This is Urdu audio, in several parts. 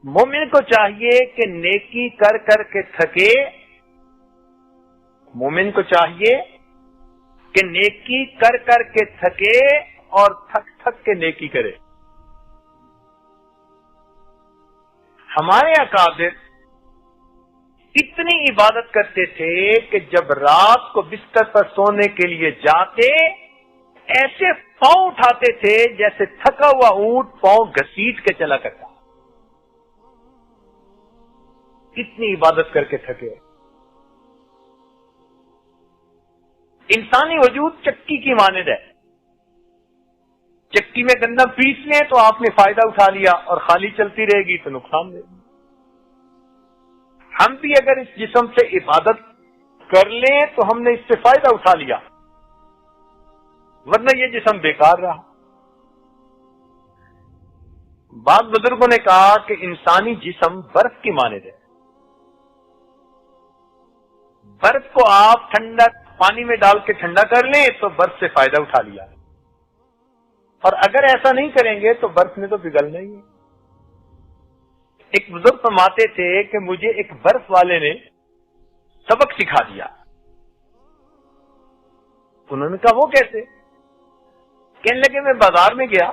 مومن کو چاہیے کہ نیکی کر کر کے تھکے، مومن کو چاہیے کہ نیکی کر کر کے تھکے اور تھک تھک کے نیکی کرے۔ ہمارے اکابر اتنی عبادت کرتے تھے کہ جب رات کو بستر پر سونے کے لیے جاتے ایسے پاؤں اٹھاتے تھے جیسے تھکا ہوا اونٹ پاؤں گھسیٹ کے چلا کرتا، اتنی عبادت کر کے تھکے۔ انسانی وجود چکی کی مانند ہے، چکی میں گندم پیس لیں تو آپ نے فائدہ اٹھا لیا اور خالی چلتی رہے گی تو نقصان دے گی۔ ہم بھی اگر اس جسم سے عبادت کر لیں تو ہم نے اس سے فائدہ اٹھا لیا، ورنہ یہ جسم بیکار رہا۔ بعض بزرگوں نے کہا کہ انسانی جسم برف کی مانند ہے، برف کو آپ ٹھنڈا پانی میں ڈال کے ٹھنڈا کر لیں تو برف سے فائدہ اٹھا لیا، اور اگر ایسا نہیں کریں گے تو برف نے تو پگھلنا ہی ہے۔ ایک بزرگ فرماتے تھے کہ مجھے ایک برف والے نے سبق سکھا دیا۔ انہوں نے کہا وہ کیسے؟ کہنے لگے میں بازار میں گیا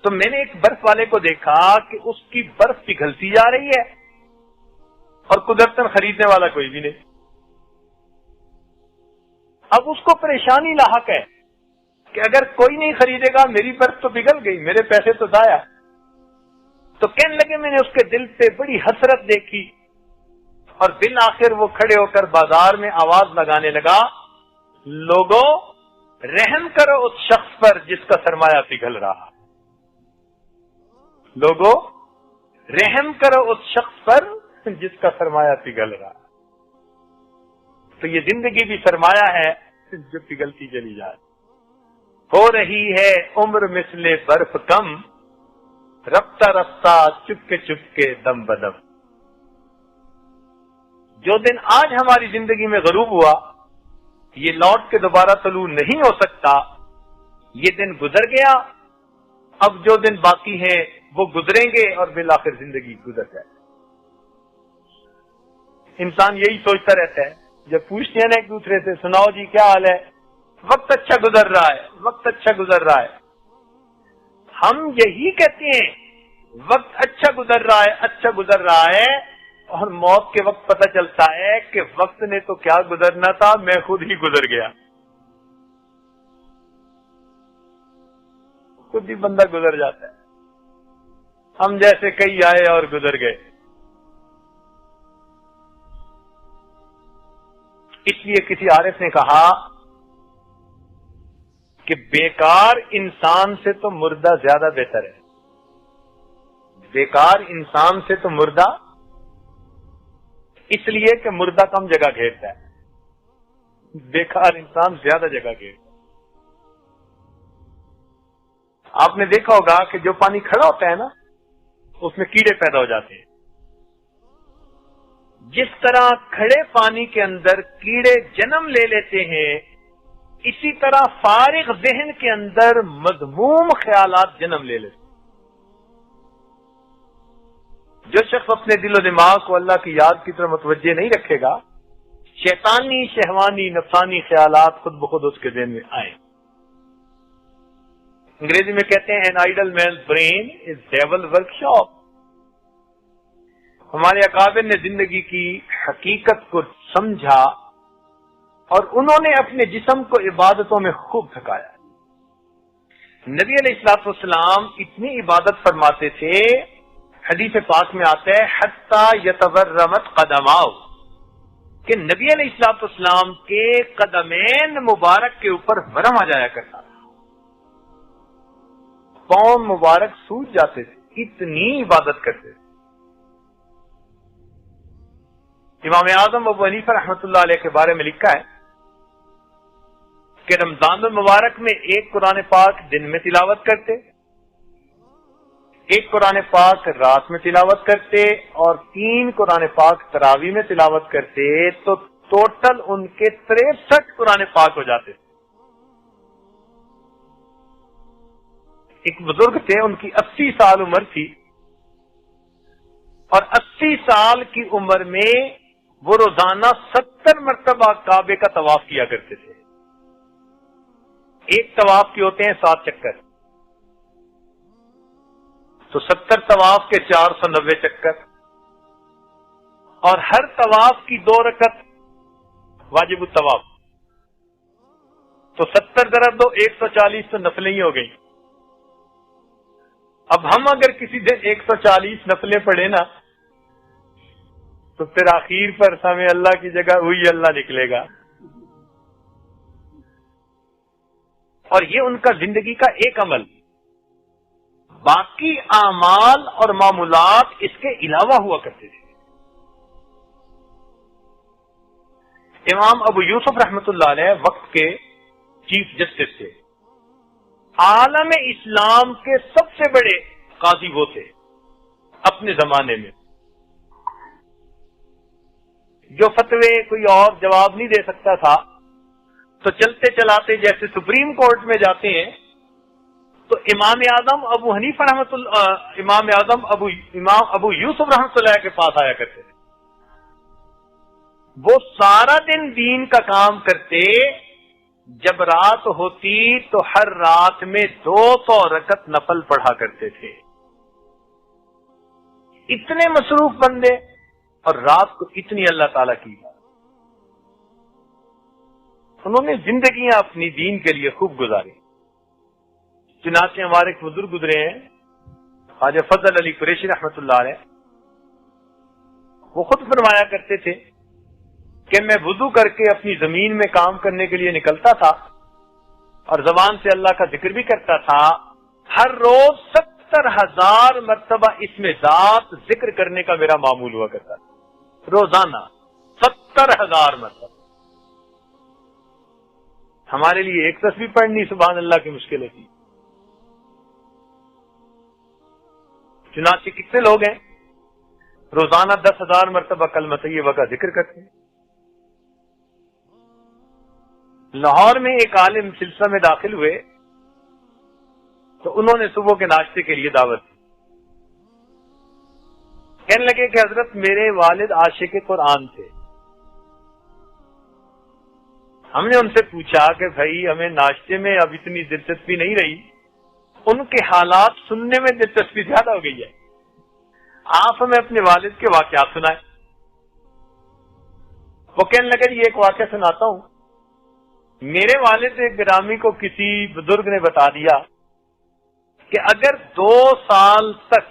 تو میں نے ایک برف والے کو دیکھا کہ اس کی برف پگھلتی جا رہی ہے اور قدرتاً خریدنے والا کوئی بھی نہیں۔ اب اس کو پریشانی لاحق ہے کہ اگر کوئی نہیں خریدے گا میری برف تو پگھل گئی، میرے پیسے تو ضائع۔ تو کہنے لگے میں نے اس کے دل پہ بڑی حسرت دیکھی اور بالآخر وہ کھڑے ہو کر بازار میں آواز لگانے لگا، لوگوں رحم کرو اس شخص پر جس کا سرمایہ پگھل رہا، لوگوں رحم کرو اس شخص پر جس کا سرمایہ پگھل رہا۔ تو یہ زندگی بھی سرمایہ ہے جو پگھلتی چلی جائے۔ ہو رہی ہے عمر مثل برف کم، رفتہ رفتہ چپ کے دم بدم۔ جو دن آج ہماری زندگی میں غروب ہوا یہ لوٹ کے دوبارہ طلوع نہیں ہو سکتا، یہ دن گزر گیا، اب جو دن باقی ہیں وہ گزریں گے اور بالآخر زندگی گزر جائے۔ انسان یہی سوچتا رہتا ہے، جب پوچھتے ہیں نا ایک دوسرے سے سناؤ جی کیا حال ہے، وقت اچھا گزر رہا ہے، وقت اچھا گزر رہا ہے۔ ہم یہی کہتے ہیں وقت اچھا گزر رہا ہے، اچھا گزر رہا ہے، اور موت کے وقت پتہ چلتا ہے کہ وقت نے تو کیا گزرنا تھا، میں خود ہی گزر گیا، خود ہی بندہ گزر جاتا ہے۔ ہم جیسے کئی آئے اور گزر گئے۔ اس لیے کسی عارف نے کہا کہ بیکار انسان سے تو مردہ زیادہ بہتر ہے، بیکار انسان سے تو مردہ، اس لیے کہ مردہ کم جگہ گھیرتا ہے، بیکار انسان زیادہ جگہ گھیرتا ہے۔ آپ نے دیکھا ہوگا کہ جو پانی کھڑا ہوتا ہے نا اس میں کیڑے پیدا ہو جاتے ہیں، جس طرح کھڑے پانی کے اندر کیڑے جنم لے لیتے ہیں اسی طرح فارغ ذہن کے اندر مذموم خیالات جنم لے لیتے ہیں۔ جو شخص اپنے دل و دماغ کو اللہ کی یاد کی طرف متوجہ نہیں رکھے گا، شیطانی شہوانی نفسانی خیالات خود بخود اس کے ذہن میں آئیں۔ انگریزی میں کہتے ہیں an idle man's brain is devil workshop۔ ہمارے اکابر نے زندگی کی حقیقت کو سمجھا اور انہوں نے اپنے جسم کو عبادتوں میں خوب تھکایا۔ نبی علیہ الصلوۃ والسلام اتنی عبادت فرماتے تھے، حدیث پاک میں آتا ہے حتی یتورمت قدماؤ، کہ نبی علیہ الصلوۃ والسلام کے قدمین مبارک کے اوپر ورم آ جایا کرتا تھا، پاؤں مبارک سوج جاتے تھے، اتنی عبادت کرتے تھے۔ امام اعظم ابو حنیفہ رحمۃ اللہ علیہ کے بارے میں لکھا ہے کہ رمضان المبارک میں ایک قرآن پاک دن میں تلاوت کرتے، ایک قرآن پاک رات میں تلاوت کرتے اور 3 قرآن پاک تراویح میں تلاوت کرتے، تو ٹوٹل ان کے 63 قرآن پاک ہو جاتے۔ ایک بزرگ تھے، ان کی 80 سال عمر تھی، اور 80 سال کی عمر میں وہ روزانہ 70 مرتبہ کعبے کا طواف کیا کرتے تھے۔ ایک طواف کے ہوتے ہیں 7 چکر، تو 70 طواف کے 490 چکر، اور ہر طواف کی 2 رکعت واجب الطواف، تو 70 ضرب 2 140 تو نفلیں ہی ہو گئی۔ اب ہم اگر کسی دن 140 نفلیں پڑھیں نا تو پھر آخر پر ہمیں اللہ کی جگہ وہی اللہ نکلے گا۔ اور یہ ان کا زندگی کا ایک عمل، باقی اعمال اور معمولات اس کے علاوہ ہوا کرتے تھے۔ امام ابو یوسف رحمۃ اللہ علیہ وقت کے چیف جسٹس تھے، عالم اسلام کے سب سے بڑے قاضی وہ تھے اپنے زمانے میں، جو فتوے کوئی اور جواب نہیں دے سکتا تھا تو چلتے چلاتے جیسے سپریم کورٹ میں جاتے ہیں تو امام اعظم ابو حنیفہ رحمۃ اللہ، امام ابو یوسف رحمۃ اللہ کے پاس آیا کرتے تھے۔ وہ سارا دن دین کا کام کرتے، جب رات ہوتی تو ہر رات میں 200 رکعت نفل پڑھا کرتے تھے۔ اتنے مصروف بندے، اور رات کو اتنی اللہ تعالیٰ کی بات۔ انہوں نے زندگیاں اپنی دین کے لیے خوب گزاری۔ چنانچہ ہمارے ایک بزرگ گزرے ہیں خواجہ فضل علی قریشی رحمۃ اللہ علیہ، وہ خود فرمایا کرتے تھے کہ میں وضو کر کے اپنی زمین میں کام کرنے کے لیے نکلتا تھا اور زبان سے اللہ کا ذکر بھی کرتا تھا، ہر روز 70,000 مرتبہ اس میں ذات ذکر کرنے کا میرا معمول ہوا کرتا تھا، روزانہ 70,000 مرتبہ۔ ہمارے لیے ایک تسبیح پڑھنی سبحان اللہ کی مشکل تھی، چنانچہ کتنے لوگ ہیں روزانہ 10,000 مرتبہ کلمہ طیبہ کا ذکر کرتے ہیں۔ لاہور میں ایک عالم سلسلہ میں داخل ہوئے تو انہوں نے صبح کے ناشتے کے لیے دعوت دی۔ کہنے لگے کہ حضرت میرے والد عاشق قرآن تھے۔ ہم نے ان سے پوچھا کہ بھائی ہمیں ناشتے میں اب اتنی دلچسپی نہیں رہی، ان کے حالات سننے میں دلچسپی زیادہ ہو گئی ہے، آپ ہمیں اپنے والد کے واقعات سنائیں۔ وہ کہنے لگے یہ ایک واقعہ سناتا ہوں۔ میرے والد گرامی کو کسی بزرگ نے بتا دیا کہ اگر 2 سال تک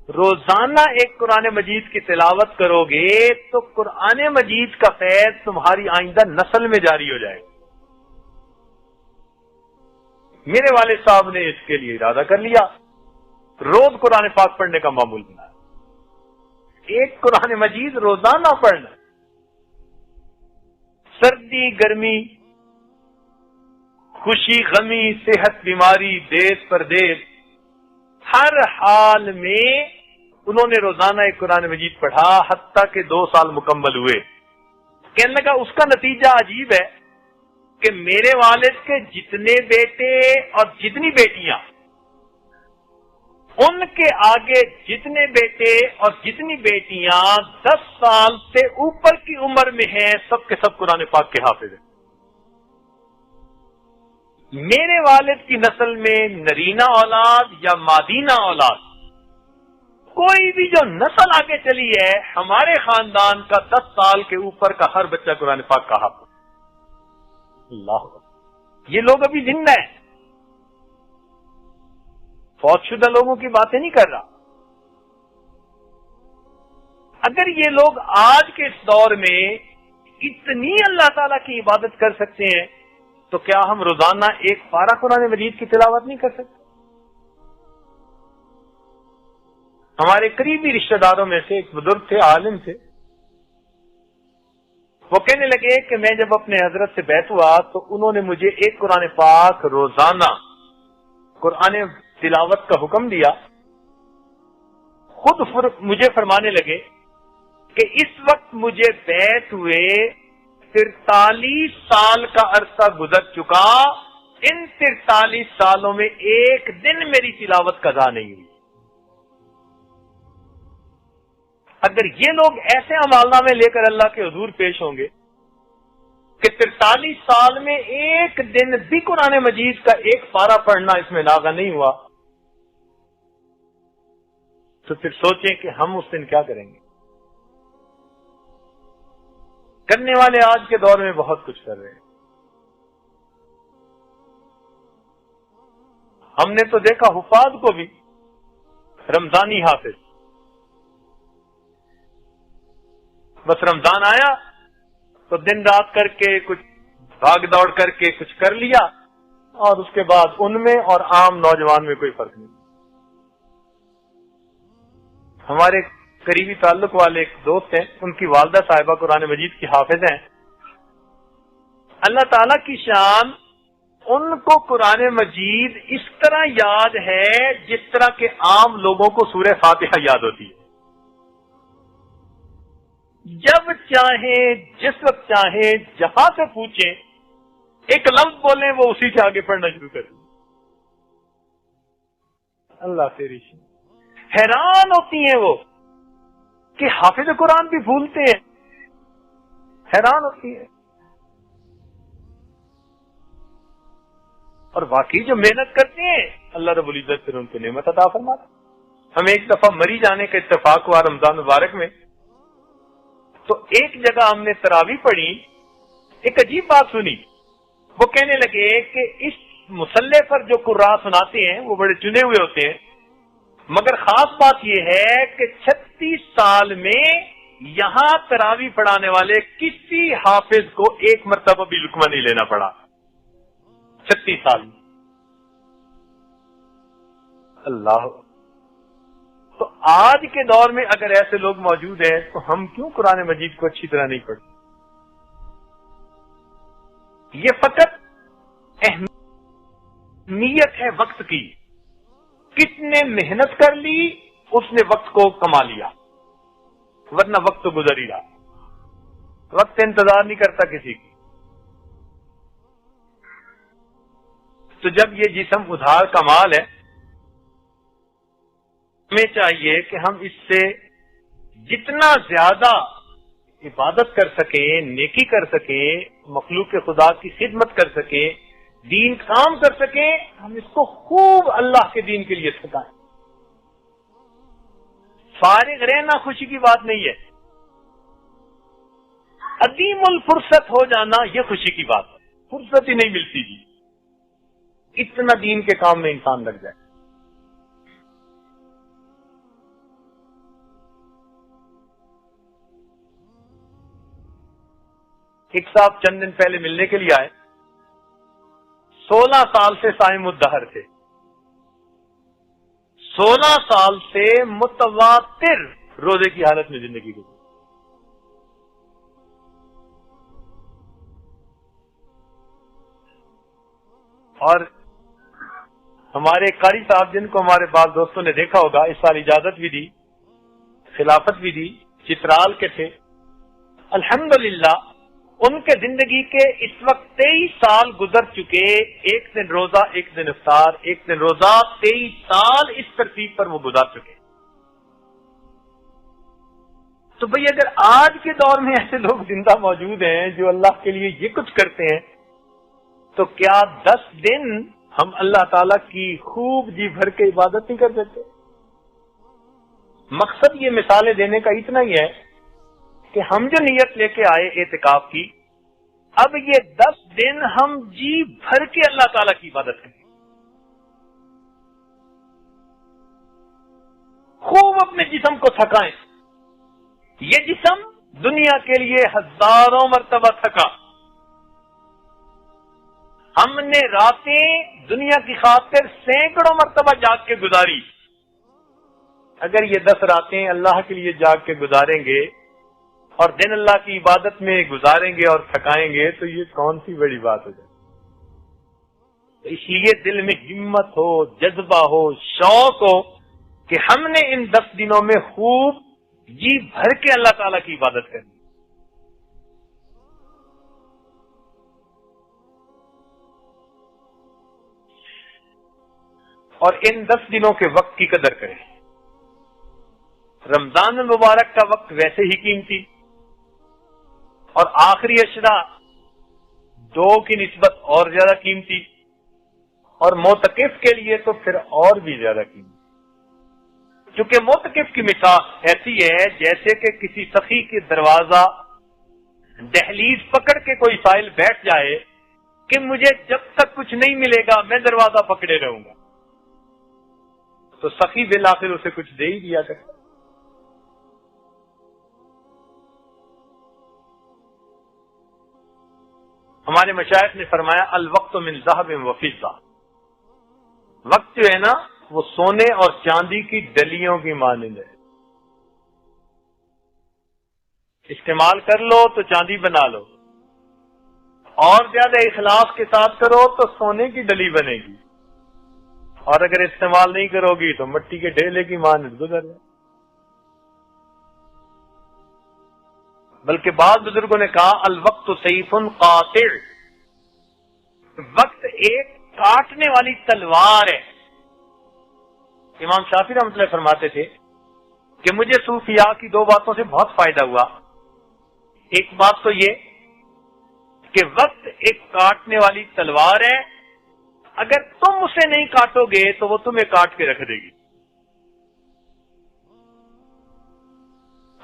روزانہ ایک قرآن مجید کی تلاوت کرو گے تو قرآن مجید کا فیض تمہاری آئندہ نسل میں جاری ہو جائے گا۔ میرے والد صاحب نے اس کے لیے ارادہ کر لیا، روز قرآن پاک پڑھنے کا معمول بنایا، ایک قرآن مجید روزانہ پڑھنا، سردی گرمی، خوشی غمی، صحت بیماری، دیس پردیس، ہر حال میں انہوں نے روزانہ ایک قرآن مجید پڑھا، حتیٰ کہ 2 سال مکمل ہوئے۔ کہنے لگا اس کا نتیجہ عجیب ہے کہ میرے والد کے جتنے بیٹے اور جتنی بیٹیاں، ان کے آگے جتنے بیٹے اور جتنی بیٹیاں 10 سال سے اوپر کی عمر میں ہیں، سب کے سب قرآن پاک کے حافظ ہیں۔ میرے والد کی نسل میں نرینہ اولاد یا مادینہ اولاد کوئی بھی جو نسل آگے چلی ہے، ہمارے خاندان کا 10 سال کے اوپر کا ہر بچہ قرآن پاک کا حافظ۔ اللہ، یہ لوگ ابھی زندہ ہیں، فوت شدہ لوگوں کی باتیں نہیں کر رہا۔ اگر یہ لوگ آج کے اس دور میں اتنی اللہ تعالیٰ کی عبادت کر سکتے ہیں تو کیا ہم روزانہ ایک پارہ قرآن مجید کی تلاوت نہیں کر سکتے؟ ہمارے قریبی رشتہ داروں میں سے ایک بزرگ تھے، عالم تھے، وہ کہنے لگے کہ میں جب اپنے حضرت سے بیعت ہوا تو انہوں نے مجھے ایک قرآن پاک روزانہ قرآن تلاوت کا حکم دیا۔ خود مجھے فرمانے لگے کہ اس وقت مجھے بیعت ہوئے 43 سال کا عرصہ گزر چکا، ان 43 سالوں میں ایک دن میری تلاوت قضا نہیں ہوئی. اگر یہ لوگ ایسے عمالنامے لے کر اللہ کے حضور پیش ہوں گے کہ 43 سال میں ایک دن بھی قرآن مجید کا ایک پارہ پڑھنا اس میں ناغہ نہیں ہوا، تو پھر سوچیں کہ ہم اس دن کیا کریں گے. کرنے والے آج کے دور میں بہت کچھ کر رہے ہیں. ہم نے تو دیکھا حفاظ کو بھی رمضانی حافظ، بس رمضان آیا تو دن رات کر کے کچھ بھاگ دوڑ کر کے کچھ کر لیا، اور اس کے بعد ان میں اور عام نوجوان میں کوئی فرق نہیں. ہمارے قریبی تعلق والے ایک دوست ہیں، ان کی والدہ صاحبہ قرآن مجید کی حافظ ہیں. اللہ تعالی کی شان، ان کو قرآن مجید اس طرح یاد ہے جس طرح کہ عام لوگوں کو سورہ فاتحہ یاد ہوتی ہے. جب چاہیں، جس وقت چاہیں، جہاں سے پوچھیں، ایک لفظ بولیں وہ اسی سے آگے پڑھنا شروع کر دیں. اللہ تیری شان. حیران ہوتی ہیں وہ کہ حافظ قرآن بھی بھولتے ہیں، حیران ہوتی ہیں. اور واقعی جو محنت کرتے ہیں اللہ رب العزت پھر ان کو نعمت عطا فرماتا. ہمیں ایک دفعہ مری جانے کا اتفاق ہوا رمضان مبارک میں، تو ایک جگہ ہم نے تراویح پڑھی، ایک عجیب بات سنی. وہ کہنے لگے کہ اس مصلی پر جو قراء سناتے ہیں وہ بڑے چنے ہوئے ہوتے ہیں، مگر خاص بات یہ ہے کہ 36 سال میں یہاں تراویح پڑھانے والے کسی حافظ کو ایک مرتبہ بھی لقمہ نہیں لینا پڑا. 36 سال میں. اللہ. تو آج کے دور میں اگر ایسے لوگ موجود ہیں تو ہم کیوں قرآن مجید کو اچھی طرح نہیں پڑھتے؟ یہ فقط اہمیت ہے وقت کی. کس نے محنت کر لی اس نے وقت کو کما لیا، ورنہ وقت تو گزر ہی رہا. وقت انتظار نہیں کرتا کسی کی. تو جب یہ جسم ادھار کا مال ہے، ہمیں چاہیے کہ ہم اس سے جتنا زیادہ عبادت کر سکیں، نیکی کر سکیں، مخلوق خدا کی خدمت کر سکیں، دین کام کر سکیں، ہم اس کو خوب اللہ کے دین کے لیے تھکائیں. فارغ رہنا خوشی کی بات نہیں ہے، عدیم الفرصت ہو جانا یہ خوشی کی بات ہے. فرصت ہی نہیں ملتی جی، اتنا دین کے کام میں انسان لگ جائے. ایک صاحب چند دن پہلے ملنے کے لیے آئے، 16 سال سے صائم الدہر تھے، 16 سال سے متواتر روزے کی حالت میں زندگی گزری. اور ہمارے قاری صاحب جن کو ہمارے بعض دوستوں نے دیکھا ہوگا، اس سال اجازت بھی دی، خلافت بھی دی، چترال کے تھے. الحمدللہ ان کے زندگی کے اس وقت 23 سال گزر چکے. ایک دن روزہ، ایک دن افطار، ایک دن روزہ، 23 سال اس ترتیب پر وہ گزار چکے. تو بھئی اگر آج کے دور میں ایسے لوگ زندہ موجود ہیں جو اللہ کے لیے یہ کچھ کرتے ہیں، تو کیا 10 دن ہم اللہ تعالیٰ کی خوب جی بھر کے عبادت نہیں کر سکتے؟ مقصد یہ مثالیں دینے کا اتنا ہی ہے کہ ہم جو نیت لے کے آئے اعتکاف کی، اب یہ 10 دن ہم جی بھر کے اللہ تعالیٰ کی عبادت کریں، خوب اپنے جسم کو تھکائیں. یہ جسم دنیا کے لیے ہزاروں مرتبہ تھکا. ہم نے راتیں دنیا کی خاطر سینکڑوں مرتبہ جاگ کے گزاری. اگر یہ 10 راتیں اللہ کے لیے جاگ کے گزاریں گے اور دن اللہ کی عبادت میں گزاریں گے اور تھکائیں گے تو یہ کون سی بڑی بات ہو جائے. اس لیے دل میں ہمت ہو، جذبہ ہو، شوق ہو کہ ہم نے ان 10 دنوں میں خوب جی بھر کے اللہ تعالیٰ کی عبادت کرنی. اور ان 10 دنوں کے وقت کی قدر کریں. رمضان المبارک کا وقت ویسے ہی قیمتی، اور آخری اشرا 2 کی نسبت اور زیادہ قیمتی، اور معتکف کے لیے تو پھر اور بھی زیادہ قیمتی. چونکہ معتکف کی مثال ایسی ہے جیسے کہ کسی سخی کے دروازہ دہلیز پکڑ کے کوئی سائل بیٹھ جائے کہ مجھے جب تک کچھ نہیں ملے گا میں دروازہ پکڑے رہوں گا، تو سخی بالآخر اسے کچھ دے ہی دیا کرتا. ہمارے مشائخ نے فرمایا الوقت من ذهب و فضہ، وقت جو ہے نا وہ سونے اور چاندی کی ڈلیوں کی مانند ہے. استعمال کر لو تو چاندی بنا لو، اور زیادہ اخلاص کے ساتھ کرو تو سونے کی ڈلی بنے گی، اور اگر استعمال نہیں کرو گی تو مٹی کے ڈھیلے کی مانند گزر جائے. بلکہ بعض بزرگوں نے کہا الوقت سیف قاطع، وقت ایک کاٹنے والی تلوار ہے. امام شافعی رحمۃ اللہ فرماتے تھے کہ مجھے صوفیاء کی 2 باتوں سے بہت فائدہ ہوا. ایک بات تو یہ کہ وقت ایک کاٹنے والی تلوار ہے، اگر تم اسے نہیں کاٹو گے تو وہ تمہیں کاٹ کے رکھ دے گی.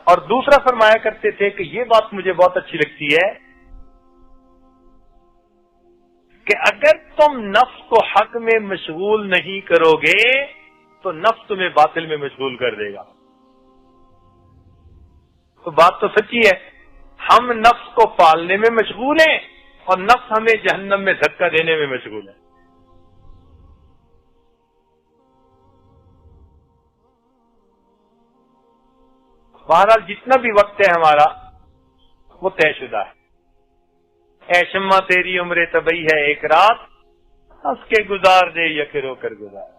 اور دوسرا فرمایا کرتے تھے کہ یہ بات مجھے بہت اچھی لگتی ہے کہ اگر تم نفس کو حق میں مشغول نہیں کرو گے تو نفس تمہیں باطل میں مشغول کر دے گا. تو بات تو سچی ہے، ہم نفس کو پالنے میں مشغول ہیں اور نفس ہمیں جہنم میں دھکا دینے میں مشغول ہے. بہرحال جتنا بھی وقت ہے ہمارا وہ طے شدہ ہے. اے شمع تیری عمر طبعی ہے ایک رات، ہنس کے گزار دے یا کہ رو کر گزار.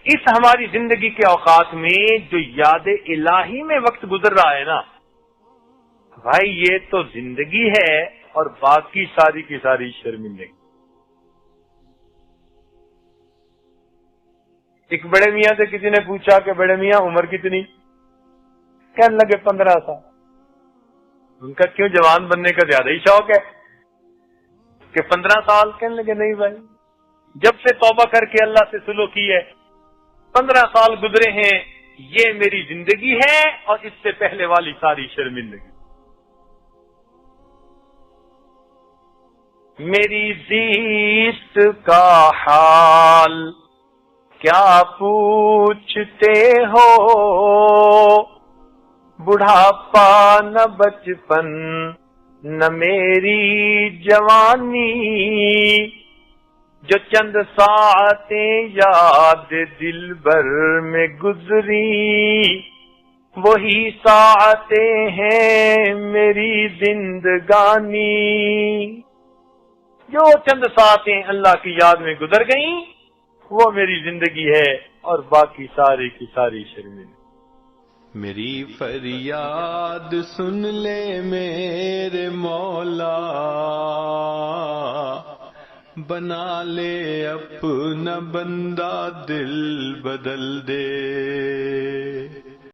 اس ہماری زندگی کے اوقات میں جو یاد الہی میں وقت گزر رہا ہے نا بھائی، یہ تو زندگی ہے اور باقی ساری کی ساری شرمندگی. ایک بڑے میاں سے کسی نے پوچھا کہ بڑے میاں عمر کتنی؟ کہنے لگے 15 سال. ان کا کیوں جوان بننے کا زیادہ ہی شوق ہے کہ 15 سال؟ کہنے لگے نہیں بھائی، جب سے توبہ کر کے اللہ سے سلوک کی ہے 15 سال گزرے ہیں، یہ میری زندگی ہے اور اس سے پہلے والی ساری شرمندگی. میری زیست کا حال کیا پوچھتے ہو، بڑھاپا نہ بچپن نہ میری جوانی، جو چند ساعتیں یاد دل بھر میں گزری، وہی ساعتیں ہیں میری زندگانی. جو چند ساعتیں اللہ کی یاد میں گزر گئیں وہ میری زندگی ہے اور باقی ساری کی ساری شرمندگی. میری فریاد سن لے میرے مولا، بنا لے اپنا بندہ دل بدل دے.